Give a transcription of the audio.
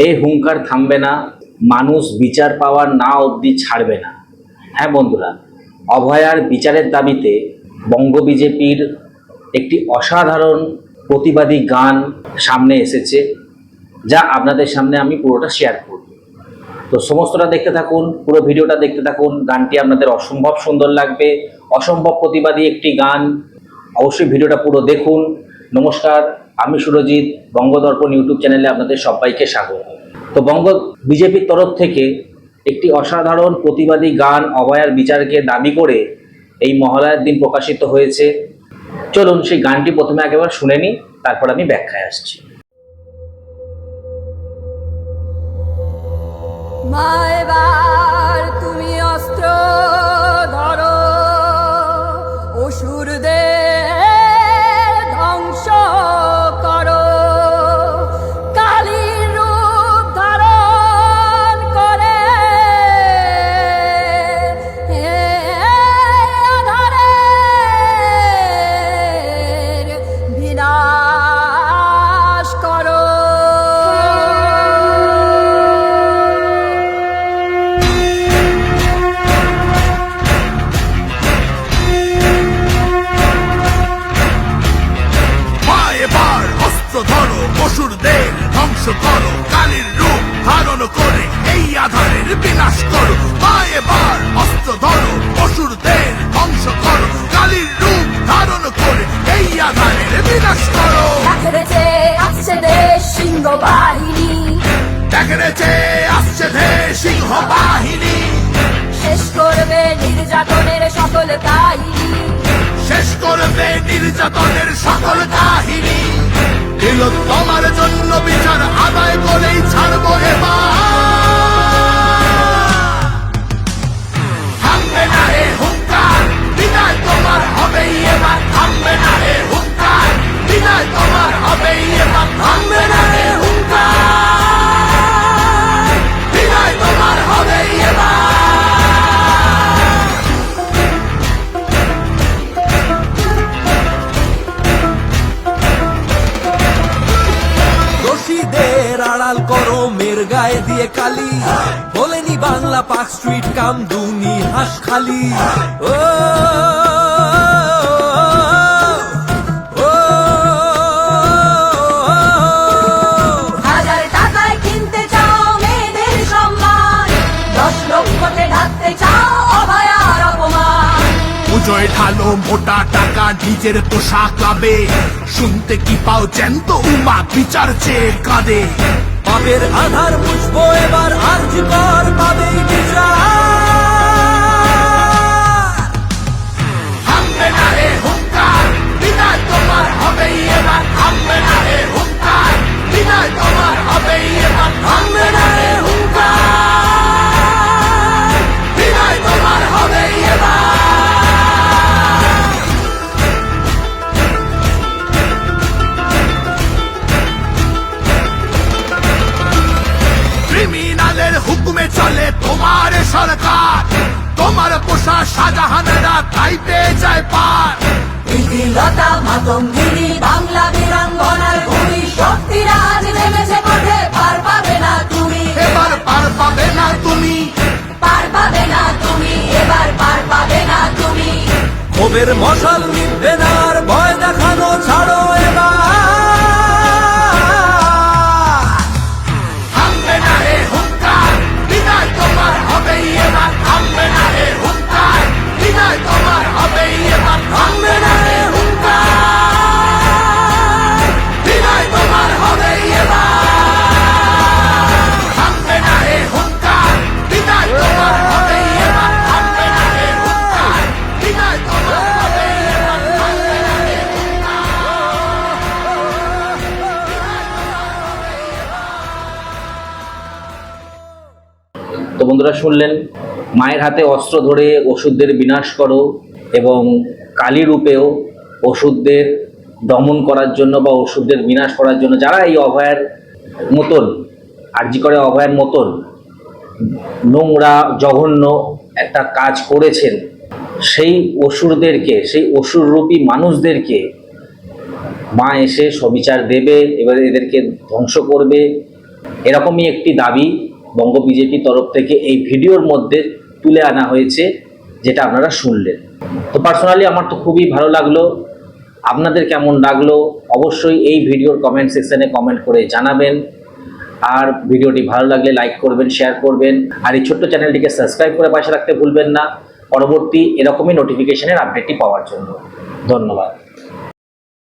এই হুঙ্কার থামবে না, মানুষ বিচার পাওয়ার না অবধি ছাড়বে না। হ্যাঁ বন্ধুরা, অভয়ার বিচারের দাবিতে বঙ্গ বিজেপির একটি অসাধারণ প্রতিবাদী গান সামনে এসেছে, যা আপনাদের সামনে আমি পুরোটা শেয়ার করব। তো সমস্তটা দেখতে থাকুন, পুরো ভিডিওটা দেখতে থাকুন। গানটি আপনাদের অসম্ভব সুন্দর লাগবে, অসম্ভব প্রতিবাদী একটি গান। অবশ্যই ভিডিওটা পুরো দেখুন। নমস্কার, আমি সুরজিৎ, বঙ্গদর্পণ ইউটিউব চ্যানেলে আপনাদের সবাইকে স্বাগত। তো বঙ্গ বিজেপির তরফ থেকে একটি অসাধারণ প্রতিবাদী গান অভয়ার বিচারকে দাবি করে এই মহালয়ার দিন প্রকাশিত হয়েছে। চলুন সেই গানটি প্রথমে একেবারে শুনে নিই, তারপর আমি ব্যাখ্যায় আসছি। মা এবার তুমি অস্ত্র ধরো, অসুরদের ধ্বংস করো, কালীর রূপ ধারণ করে আধারের বিনাশ করো। অসুরদের ধ্বংস করো, কালীর রূপ ধারণ করে এই আধারের বিনাশ করো। মা এবার অস্ত্র ধরো, অসুরদের ধ্বংস করো, কালীর রূপ ধারণ করে এই আধারের বিনাশ করো। দেখেছে আসছে দেশ সিংহ বাহিনী, দেখেছে আসছে দেশ সিংহ বাহিনী, শেষ করবে নির্যাতনের সকল কাহিনী, শেষ করবে নির্যাতনের সকল কাহিনী। দিল তোমার জন্য বিচার আদায় করেই ছাড়বো এবার। থামবে না রে হুঙ্কার, বিদায় তোমার হবেই এবার। থামবে না রে হুঙ্কার, বিদায় তোমার হবেই এবার। থামবে না রে হুঙ্কার, বিদায় তোমার হবেই এবার। আড়াল করো মের গায়ে দিয়ে কালি, বলেনি বাংলা পাক স্ট্রিট কাম দুনি হাস খালি। ও হাজার টাকায় কিনতে চাও মেয়েদের সম্মান, 10 লক্ষতে ঢাকতে চাও অভয়ার অপমান। পুজোয় ঢালো মোটা টাকা নিজের পোশাক লাভে, শুনতে কি পাও জ্যান্ত উমা বিচার চেয়ে কাঁদে। পাপের আধার মুছবো এবার, আর্জ কর পাবেই বিচার। থামবে না রে হুঙ্কার, বিদায় তোমার হবেই এবার। থামবে না রে হুঙ্কার, বিদায় তোমার হবেই এবার। থামবে না রে হুঙ্কার, বিদায় তোমার হবেই এবার। ক্রিমিনালের হুকুমে চলে তোমার সরকার, তোমার পোষা শাহজাহানেরা তাই পেয়ে যায় পার। প্রীতিলতা মাতঙ্গিনী বাংলা বীরাঙ্গনার ভূমি, শক্তিরা আজ নেমেছে পথে, পার পাবে না তুমি এবার, পার পাবে না তুমি। পার পাবে না তুমি এবার, পার পাবে না তুমি। ক্ষোভের মশাল নিভবে না আর, ভয় দেখানো ছাড়ো এবার। থামবে না রে হুঙ্কার, বিদায় তোমার হবেই এবার। থামবে না রে হুঙ্কার, বিদায় তোমার হবেই এবার। থামবে না রে হুঙ্কার, বিদায় তোমার হবেই এবার। থামবে না রে হুঙ্কার, বিদায় তোমার হবেই এবার। থামবে না রে হুঙ্কার, বিদায় তোমার হবেই এবার। থামবে না রে তো বন্ধুরা শুনলেন, মায়ের হাতে অস্ত্র ধরে অসুরদের বিনাশ করো এবং কালী রূপেও অসুরদের দমন করার জন্য বা অসুরদের বিনাশ করার জন্য যারা এই অভয়ার মতন, আরজি করে অভয়ার মতন নোংরা জঘন্য একটা কাজ করেছেন, সেই অসুরদেরকে, সেই অসুররূপী মানুষদেরকে মা এসে সবিচার দেবে, এবার এদেরকে ধ্বংস করবে এরকমই একটি দাবি বঙ্গ বিজেপির তরফ থেকে এই ভিডিওর মধ্যে তুলে আনা হয়েছে, যেটা আপনারা শুনলেন। তো পার্সোনালি আমার তো খুবই ভালো লাগলো। আপনাদের কেমন লাগলো অবশ্যই এই ভিডিওর কমেন্ট সেকশনে কমেন্ট করে জানাবেন। আর ভিডিওটি ভালো লাগলে লাইক করবেন, শেয়ার করবেন, আর এই ছোট্ট চ্যানেলটিকে সাবস্ক্রাইব করে পাশে রাখতে ভুলবেন না পরবর্তী এরকমই নোটিফিকেশনের আপডেটটি পাওয়ার জন্য। ধন্যবাদ।